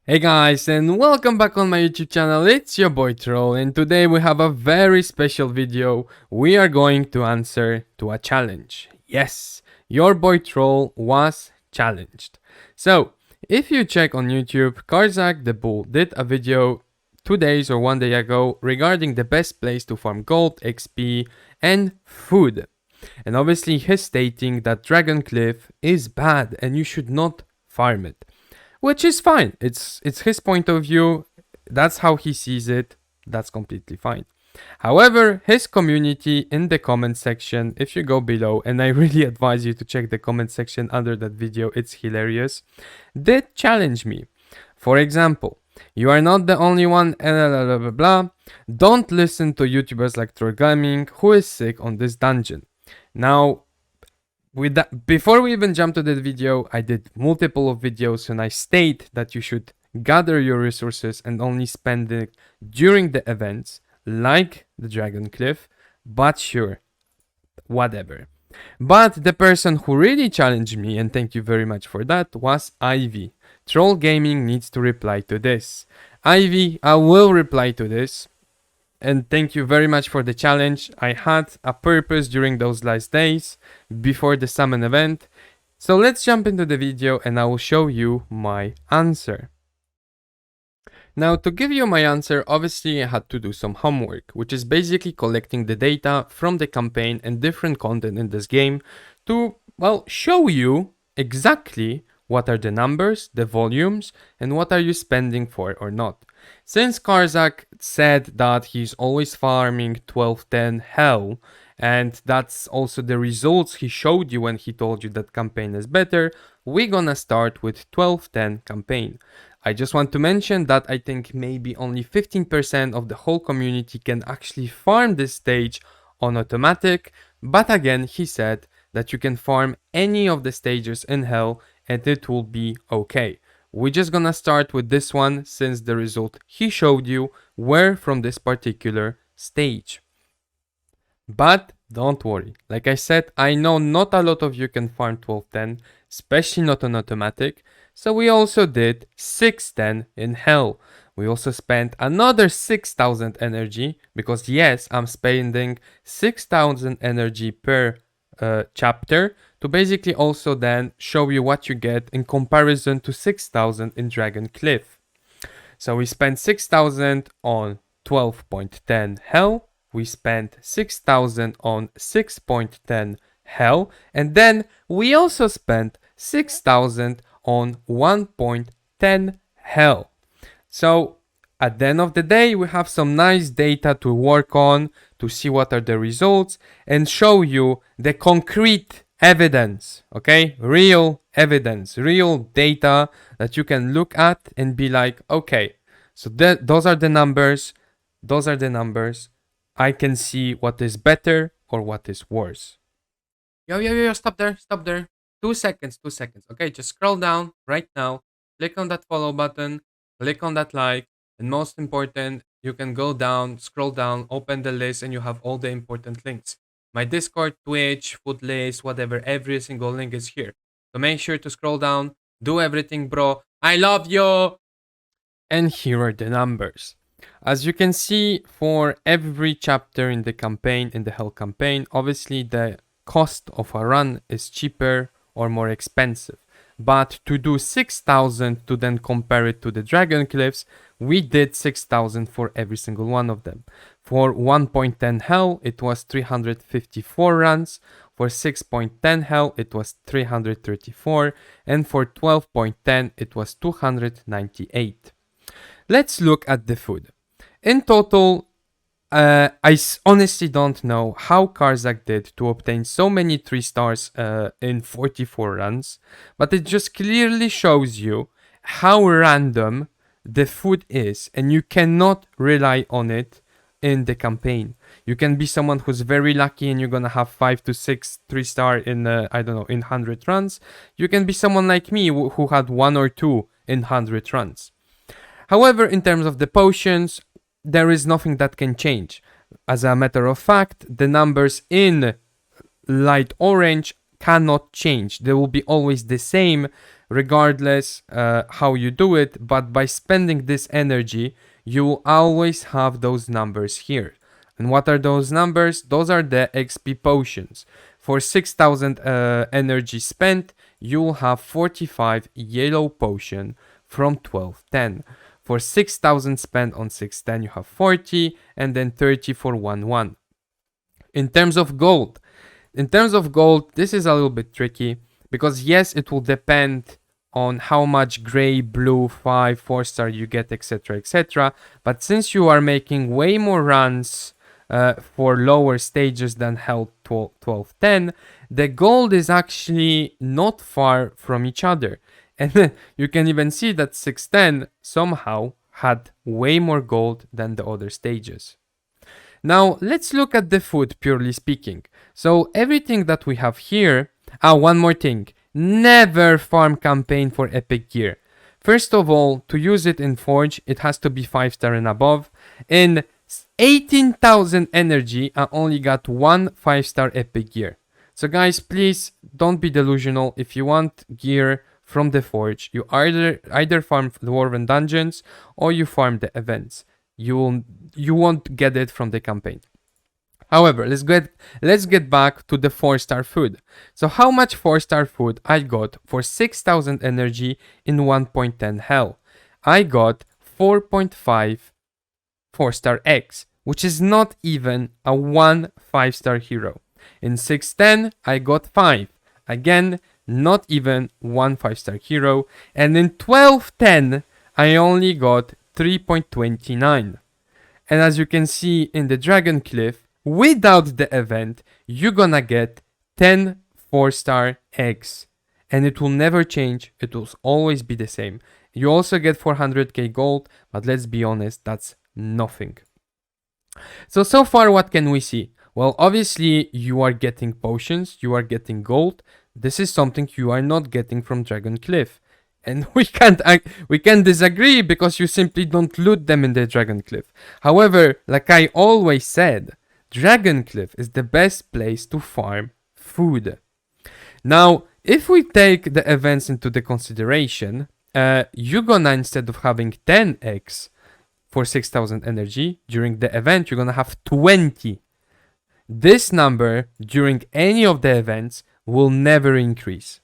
Hey guys, and welcome back on my YouTube channel. It's your boy Troll, and today we have a very special video. We are going to answer to a challenge. Yes, your boy Troll was challenged. So, if you check on YouTube, Karzak the Bull did a video 2 days or 1 day ago regarding the best place to farm gold, XP, and food. And obviously he's stating that Dragon Cliff is bad and you should not farm it. Which is fine. It's his point of view. That's how he sees it. That's completely fine. However, his community in the comment section, if you go below, and I really advise you to check the comment section under that video, it's hilarious, did challenge me. For example, you are not the only one, blah, blah, blah, blah. Don't listen to YouTubers like Troll Gaming, who is sick on this dungeon. Now, with that, before we even jump to the video, I did multiple of videos and I state that you should gather your resources and only spend it during the events, like the Dragon Cliff, but sure, whatever. But the person who really challenged me, and thank you very much for that, was Ivy. Troll Gaming needs to reply to this. Ivy, I will reply to this. And thank you very much for the challenge. I had a purpose during those last days before the summon event. So let's jump into the video and I will show you my answer. Now, to give you my answer, obviously I had to do some homework, which is basically collecting the data from the campaign and different content in this game to, well, show you exactly what are the numbers, the volumes, and what are you spending for or not. Since Karzak said that he's always farming 1210 hell, and that's also the results he showed you when he told you that campaign is better, we're gonna start with 1210 campaign. I just want to mention that I think maybe only 15% of the whole community can actually farm this stage on automatic, but again he said that you can farm any of the stages in hell and it will be okay. We're just gonna start with this one since the result he showed you were from this particular stage. But don't worry, like I said, I know not a lot of you can farm 1210, especially not on automatic, so we also did 610 in hell. We also spent another 6000 energy, because yes, I'm spending 6000 energy per chapter to basically also then show you what you get in comparison to 6000 in Dragon Cliff. So we spent 6000 on 12.10 hell, we spent 6000 on 6.10 hell, and then we also spent 6000 on 1.10 hell. So at the end of the day, we have some nice data to work on to see what are the results and show you the concrete evidence, okay? Real evidence, real data that you can look at and be like, okay, so those are the numbers, I can see what is better or what is worse. Yo, stop there. 2 seconds, okay? Just scroll down right now, click on that follow button, click on that like, and most important, you can go down, scroll down, open the list, and you have all the important links. My Discord, Twitch, food list, whatever, every single link is here. So make sure to scroll down, do everything, bro. I love you! And here are the numbers. As you can see, for every chapter in the campaign, in the Hell campaign, obviously the cost of a run is cheaper or more expensive. But to do 6000 to then compare it to the Dragon Cliffs, we did 6000 for every single one of them. For 1.10 hell, it was 354 runs. For 6.10 hell, it was 334. And for 12.10, it was 298. Let's look at the food. In total, I honestly don't know how Karzak did to obtain so many 3 stars in 44 runs, but it just clearly shows you how random the food is, and you cannot rely on it in the campaign. You can be someone who's very lucky and you're gonna have 5 to 6 3-star in, I don't know, in 100 runs. You can be someone like me who had 1 or 2 in 100 runs. However, in terms of the potions, there is nothing that can change. As a matter of fact, the numbers in light orange cannot change. They will be always the same regardless how you do it, but by spending this energy, you will always have those numbers here. And what are those numbers? Those are the XP potions. For 6,000 energy spent, you will have 45 yellow potion from 1210. For 6,000 spent on 610, you have 40, and then 30 for 1-1. In terms of gold, this is a little bit tricky because yes, it will depend on how much gray, blue, 5, 4-star you get, etc, etc. But since you are making way more runs for lower stages than held 1210, the gold is actually not far from each other. And you can even see that 610 somehow had way more gold than the other stages. Now, let's look at the food, purely speaking. So, everything that we have here... one more thing. Never farm campaign for epic gear. First of all, to use it in Forge, it has to be 5-star and above. In 18,000 energy, I only got one 5-star epic gear. So guys, please don't be delusional. If you want gear from the Forge, you either farm the Dwarven Dungeons or you farm the events. You won't get it from the campaign. However, let's get back to the 4-star food. So how much 4-star food I got for 6,000 energy in 1.10 hell? I got 4.5 4-star eggs, which is not even a 1 5-star hero. In 610, I got 5. Again, not even 1 5-star hero. And in 1210, I only got 3.29. And as you can see in the Dragon Cliff, without the event, you're gonna get 10 4-star eggs. And it will never change, it will always be the same. You also get 400k gold, but let's be honest, that's nothing. So far what can we see? Well, obviously you are getting potions, you are getting gold. This is something you are not getting from Dragon Cliff. And we can't disagree because you simply don't loot them in the Dragon Cliff. However, like I always said, Dragon Cliff is the best place to farm food. Now, if we take the events into the consideration, you're gonna, instead of having 10 eggs for 6,000 energy, during the event, you're gonna have 20. This number, during any of the events, will never increase.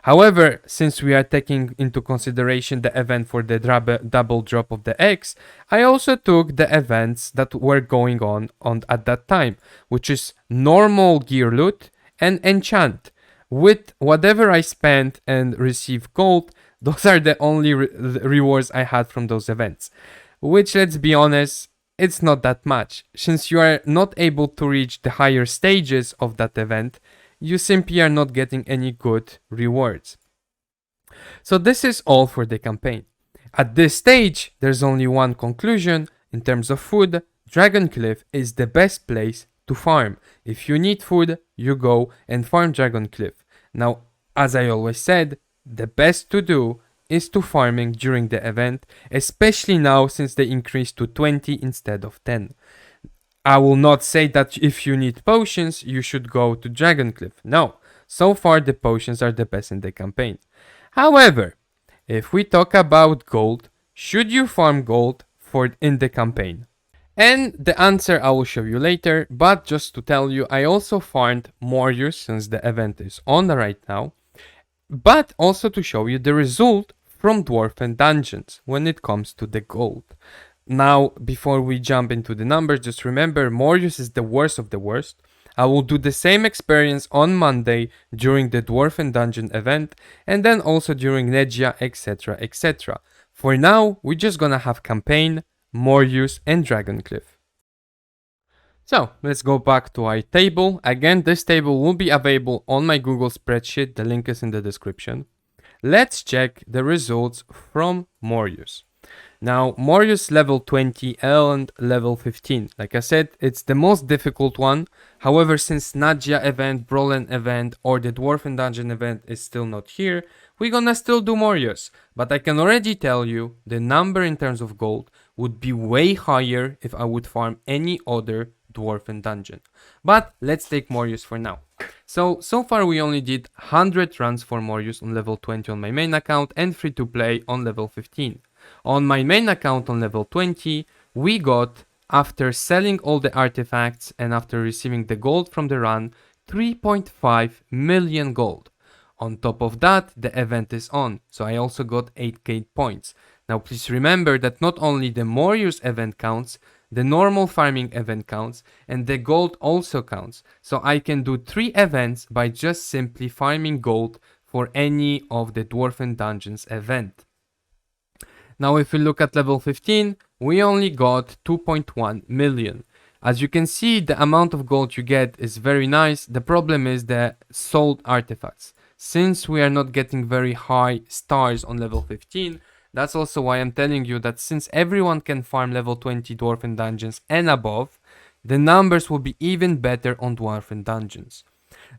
However, since we are taking into consideration the event for the double drop of the eggs, I also took the events that were going on at that time, which is normal gear loot and enchant. With whatever I spent and received gold, those are the only rewards I had from those events. Which, let's be honest, it's not that much. Since you are not able to reach the higher stages of that event, you simply are not getting any good rewards. So this is all for the campaign. At this stage, there's only one conclusion. In terms of food, Dragon Cliff is the best place to farm. If you need food, you go and farm Dragon Cliff. Now, as I always said, the best to do is to farming during the event, especially now since they increased to 20 instead of 10. I will not say that if you need potions, you should go to Dragon Cliff. No, so far the potions are the best in the campaign. However, if we talk about gold, should you farm gold in the campaign? And the answer I will show you later, but just to tell you, I also farmed Morius since the event is on right now, but also to show you the result from Dwarven Dungeons when it comes to the gold. Now, before we jump into the numbers, just remember, Morius is the worst of the worst. I will do the same experience on Monday during the Dwarven Dungeon event, and then also during Negia, etc, etc. For now, we're just gonna have campaign, Morius, and Dragon Cliff. So, let's go back to our table. Again, this table will be available on my Google spreadsheet, the link is in the description. Let's check the results from Morius. Now, Morius level 20 and level 15. Like I said, it's the most difficult one. However, since Nadia event, Brolen event, or the Dwarven Dungeon event is still not here, we're gonna still do Morius. But I can already tell you, the number in terms of gold would be way higher if I would farm any other Dwarven Dungeon. But let's take Morius for now. So far we only did 100 runs for more use on level 20 on my main account and free to play on level 15. On my main account on level 20, we got, after selling all the artifacts and after receiving the gold from the run, 3.5 million gold. On top of that, the event is on, so I also got 8k points. Now please remember that not only the more use event counts, the normal farming event counts, and the gold also counts. So I can do 3 events by just simply farming gold for any of the Dwarfen Dungeons event. Now if we look at level 15, we only got 2.1 million. As you can see, the amount of gold you get is very nice. The problem is the sold artifacts. Since we are not getting very high stars on level 15, that's also why I'm telling you that since everyone can farm level 20 Dwarfen Dungeons and above, the numbers will be even better on Dwarfen Dungeons.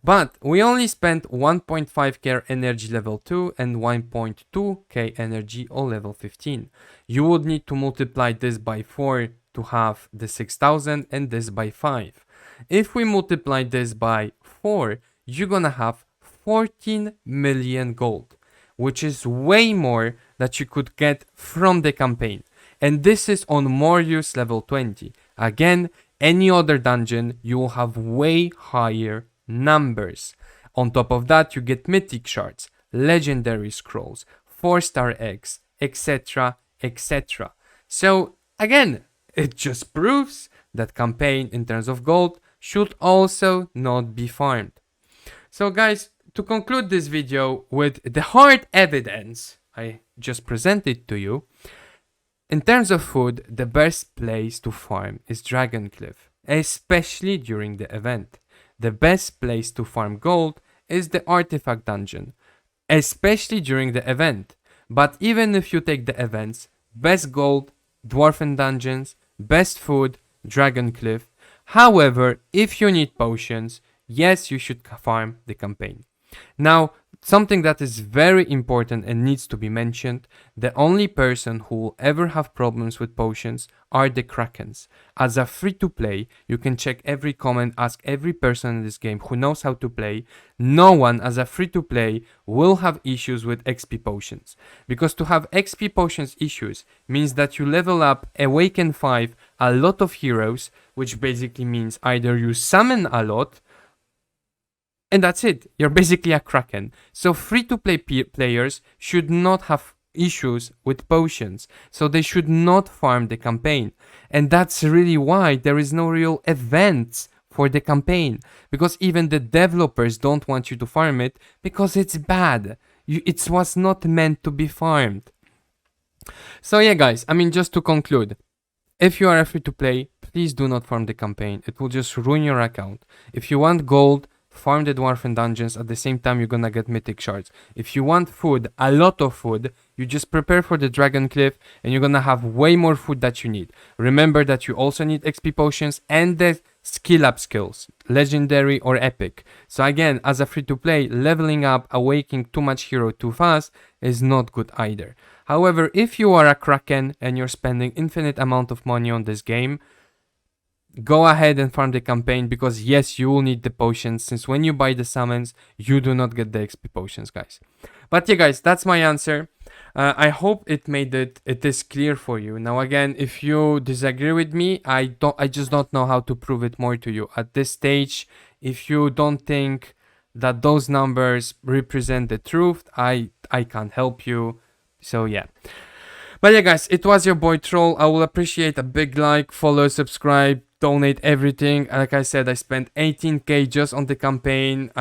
But we only spent 1.5k energy level 2 and 1.2k energy on level 15. You would need to multiply this by 4 to have the 6000 and this by 5. If we multiply this by 4, you're gonna have 14 million gold, which is way more that you could get from the campaign. And this is on more use level 20. Again, any other dungeon, you will have way higher numbers. On top of that, you get mythic shards, legendary scrolls, 4-star eggs, etc, etc. So again, it just proves that campaign in terms of gold should also not be farmed. So guys, to conclude this video with the hard evidence I just presented to you, in terms of food, the best place to farm is Dragoncliff, especially during the event. The best place to farm gold is the artifact dungeon, especially during the event. But even if you take the events, best gold, Dwarfen Dungeons, best food, Dragoncliff. However, if you need potions, yes, you should farm the campaign. Now, something that is very important and needs to be mentioned, the only person who will ever have problems with potions are the Krakens. As a free-to-play, you can check every comment, ask every person in this game who knows how to play. No one as a free-to-play will have issues with XP potions. Because to have XP potions issues means that you level up Awaken 5 a lot of heroes, which basically means either you summon a lot, and that's it. You're basically a Kraken. So free-to-play players should not have issues with potions. So they should not farm the campaign. And that's really why there is no real events for the campaign. Because even the developers don't want you to farm it because it's bad. It was not meant to be farmed. So yeah guys, I mean, just to conclude. If you are a free-to-play, please do not farm the campaign. It will just ruin your account. If you want gold, farm the Dwarfen Dungeons. At the same time, you're gonna get mythic shards. If you want food, a lot of food, you just prepare for the Dragoncliff and you're gonna have way more food that you need. Remember that you also need XP potions and the skill up skills, legendary or epic. So again, as a free-to-play, leveling up, awakening too much hero too fast is not good either. However, if you are a Kraken and you're spending infinite amount of money on this game, go ahead and farm the campaign, because yes, you will need the potions, since when you buy the summons, you do not get the XP potions, guys. But yeah, guys, that's my answer. I hope it is clear for you. Now again, if you disagree with me, I just don't know how to prove it more to you. At this stage, if you don't think that those numbers represent the truth, I can't help you. So yeah. But yeah guys, it was your boy Troll. I will appreciate a big like, follow, subscribe, donate everything. Like I said, I spent 18k just on the campaign.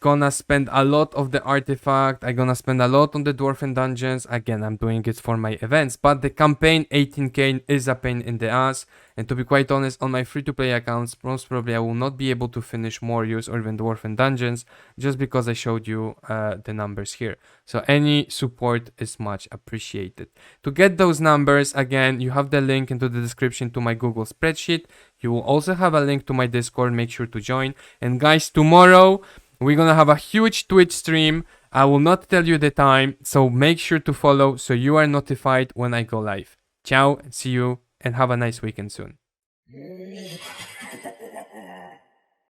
Gonna spend a lot of the artifact. I gonna spend a lot on the Dwarfen Dungeons. Again, I'm doing it for my events, but the campaign 18k is a pain in the ass. And to be quite honest, on my free-to-play accounts, most probably I will not be able to finish more use or even Dwarfen Dungeons, just because I showed you the numbers here. So any support is much appreciated. To get those numbers, again, you have the link into the description to my Google spreadsheet. You will also have a link to my Discord. Make sure to join. And guys, tomorrow we're gonna have a huge Twitch stream. I will not tell you the time, so make sure to follow so you are notified when I go live. Ciao, see you, and have a nice weekend soon.